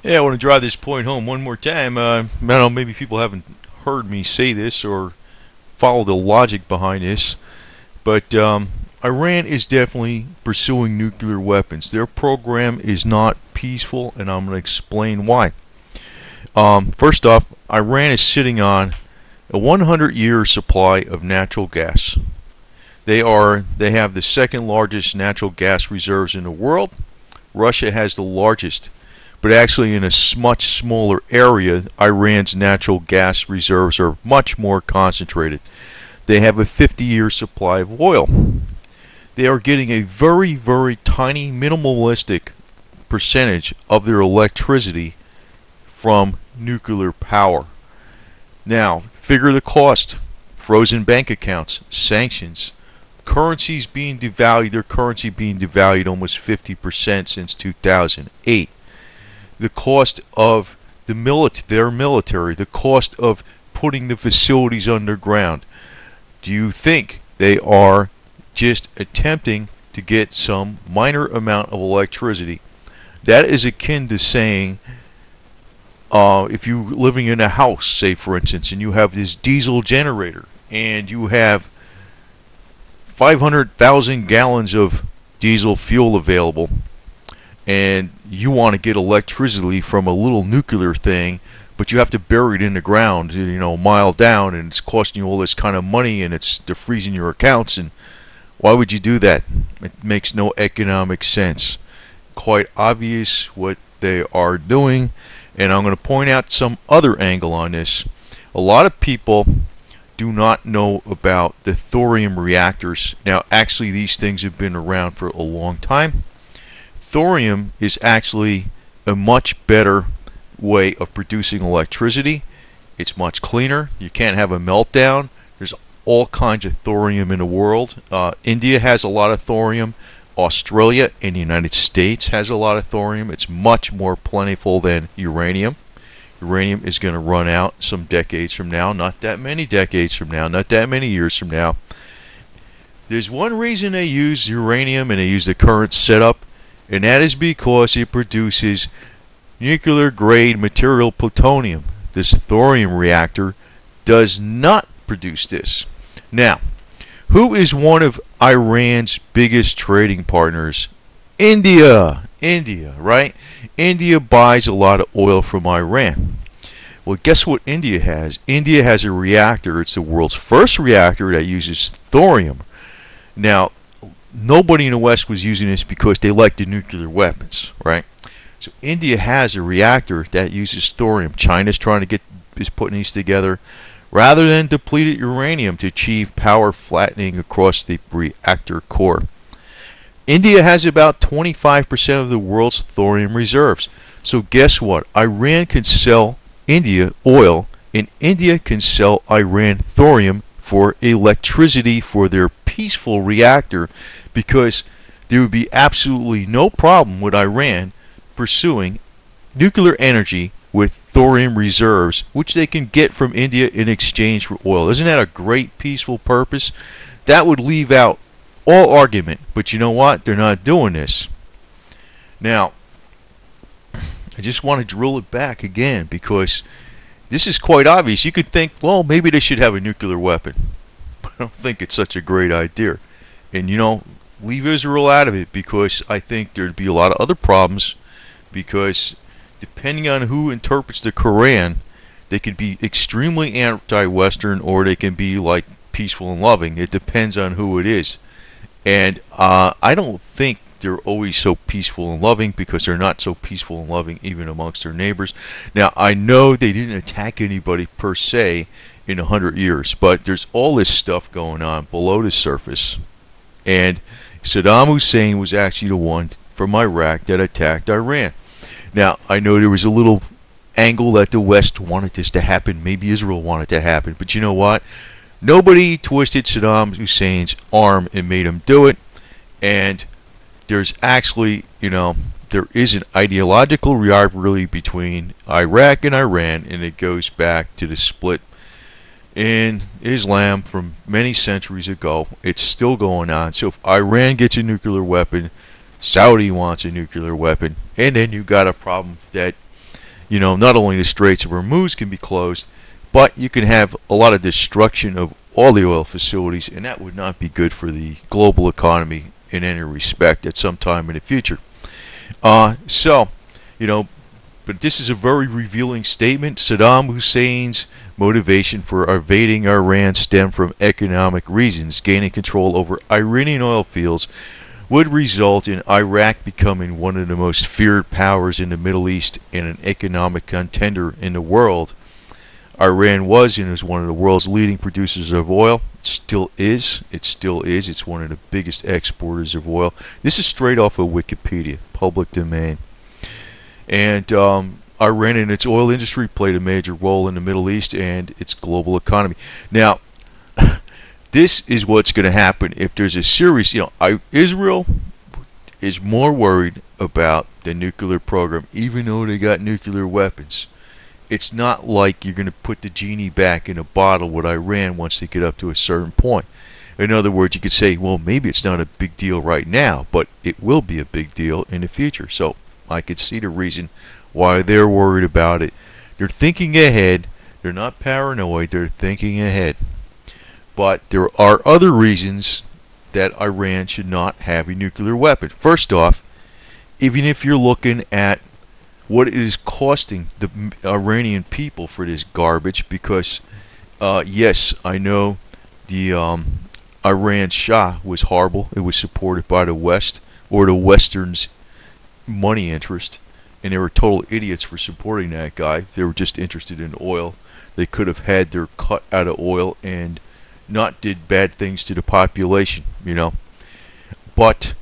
Yeah, I want to drive this point home one more time. I don't know, maybe people haven't heard me say this or follow the logic behind this, but Iran is definitely pursuing nuclear weapons. Their program is not peaceful, and I'm going to explain why. First off, Iran is sitting on a 100-year supply of natural gas. They have the second largest natural gas reserves in the world. Russia has the largest, but actually in a much smaller area. Iran's natural gas reserves are much more concentrated. They have a 50-year supply of oil. They are getting a very, very tiny, minimalistic percentage of their electricity from nuclear power. Now, figure the cost. Frozen bank accounts, sanctions, currencies being devalued, their currency being devalued almost 50% since 2008. The cost of their military, the cost of putting the facilities underground. Do you think they are just attempting to get some minor amount of electricity? That is akin to saying, if you're living in a house, say for instance, and you have this diesel generator, and you have 500,000 gallons of diesel fuel available, and you want to get electricity from a little nuclear thing, but you have to bury it in the ground, a mile down, and it's costing you all this kind of money, and they're freezing your accounts. And why would you do that? It makes no economic sense. Quite obvious what they are doing, and I'm going to point out some other angle on this. A lot of people do not know about the thorium reactors. Now, actually, these things have been around for a long time. Thorium is actually a much better way of producing electricity. It's much cleaner. You can't have a meltdown. There's all kinds of thorium in the world. India has a lot of thorium. Australia and the United States has a lot of thorium. It's much more plentiful than uranium. Uranium is going to run out some decades from now, not that many decades from now, not that many years from now. There's one reason they use uranium and they use the current setup, and that is because it produces nuclear grade material plutonium. This thorium reactor does not produce this. Now, who is one of Iran's biggest trading partners? India. India, right? India buys a lot of oil from Iran. Well, guess what India has? India has a reactor. It's the world's first reactor that uses thorium. Now, nobody in the West was using this because they like the nuclear weapons, right? So India has a reactor that uses thorium. China's is putting these together rather than depleted uranium to achieve power flattening across the reactor core. India has about 25% of the world's thorium reserves. So guess what? Iran can sell India oil, and India can sell Iran thorium for electricity for their peaceful reactor, because there would be absolutely no problem with Iran pursuing nuclear energy with thorium reserves, which they can get from India in exchange for oil. Isn't that a great peaceful purpose? That would leave out all argument, but you know what? They're not doing this. Now, I just want to drill it back again, because this is quite obvious. You could think, well, maybe they should have a nuclear weapon, but I don't think it's such a great idea. And leave Israel out of it, because I think there'd be a lot of other problems, because depending on who interprets the Quran, they can be extremely anti-Western, or they can be like peaceful and loving. It depends on who it is. And I don't think they're always so peaceful and loving, because they're not so peaceful and loving even amongst their neighbors. Now, I know they didn't attack anybody per se in 100 years, but there's all this stuff going on below the surface. And Saddam Hussein was actually the one from Iraq that attacked Iran. Now, I know there was a little angle that the West wanted this to happen. Maybe Israel wanted it to happen. But you know what? Nobody twisted Saddam Hussein's arm and made him do it. And there's actually, there is an ideological rivalry between Iraq and Iran, and it goes back to the split in Islam from many centuries ago. It's still going on. So if Iran gets a nuclear weapon, Saudi wants a nuclear weapon, and then you got a problem that not only the Straits of Hormuz can be closed, but you can have a lot of destruction of all the oil facilities, and that would not be good for the global economy in any respect at some time in the future. So, but this is a very revealing statement. Saddam Hussein's motivation for invading Iran stemmed from economic reasons. Gaining control over Iranian oil fields would result in Iraq becoming one of the most feared powers in the Middle East and an economic contender in the world. Iran was and is one of the world's leading producers of oil. It still is. It still is. It's one of the biggest exporters of oil. This is straight off of Wikipedia, public domain. And Iran and its oil industry played a major role in the Middle East and its global economy. Now, this is what's going to happen if there's a serious, Israel is more worried about the nuclear program, even though they got nuclear weapons. It's not like you're going to put the genie back in a bottle with Iran once they get up to a certain point. In other words, you could say, well, maybe it's not a big deal right now, but it will be a big deal in the future. So I could see the reason why they're worried about it. They're thinking ahead. They're not paranoid. They're thinking ahead. But there are other reasons that Iran should not have a nuclear weapon. First off, even if you're looking at what it is costing the Iranian people for this garbage, because yes, I know the Iran Shah was horrible. It was supported by the West, or the Western's money interest, and they were total idiots for supporting that guy. They were just interested in oil. They could have had their cut out of oil and not did bad things to the population, but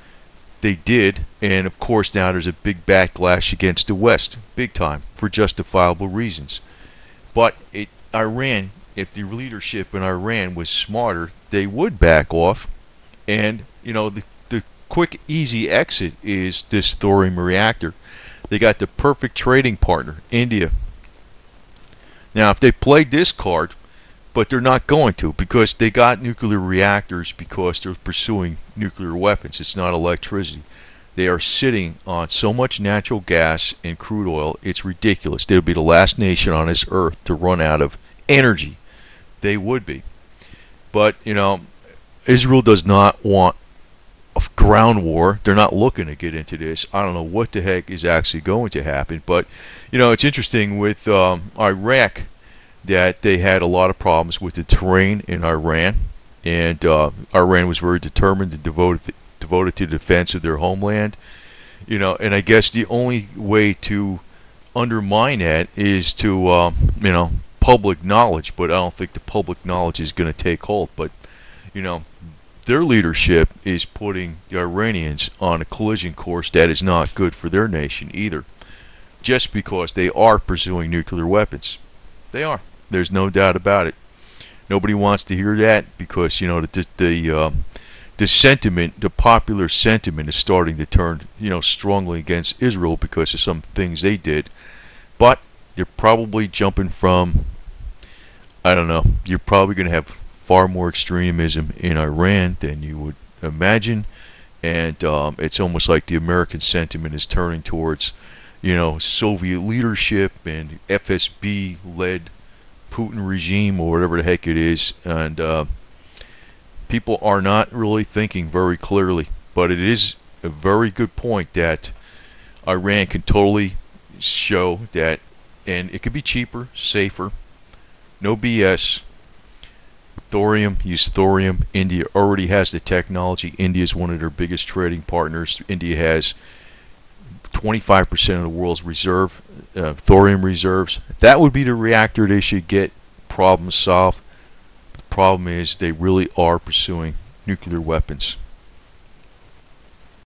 they did. And of course now there's a big backlash against the West, big time, for justifiable reasons. But Iran, if the leadership in Iran was smarter, they would back off. And the quick easy exit is this thorium reactor. They got the perfect trading partner, India. Now if they played this card, but they're not going to, because they got nuclear reactors because they're pursuing nuclear weapons. It's not electricity. They are sitting on so much natural gas and crude oil, it's ridiculous. They'll be the last nation on this earth to run out of energy. They would be. But, Israel does not want a ground war. They're not looking to get into this. I don't know what the heck is actually going to happen. But, it's interesting with Iraq, that they had a lot of problems with the terrain in Iran, and Iran was very determined to devote it to the defense of their homeland. And I guess the only way to undermine that is to public knowledge, but I don't think the public knowledge is going to take hold. But their leadership is putting the Iranians on a collision course that is not good for their nation either, just because they are pursuing nuclear weapons. They are. There's no doubt about it. Nobody wants to hear that, because the sentiment, the popular sentiment, is starting to turn strongly against Israel because of some things they did. But you're probably jumping from, I don't know, you're probably going to have far more extremism in Iran than you would imagine, and it's almost like the American sentiment is turning towards Soviet leadership and FSB led Putin regime, or whatever the heck it is. And people are not really thinking very clearly. But it is a very good point that Iran can totally show that, and it could be cheaper, safer, no BS. Thorium, use thorium. India already has the technology. India is one of their biggest trading partners. India has 25% of the world's thorium reserves. That would be the reactor they should get. Problem solved. The problem is they really are pursuing nuclear weapons.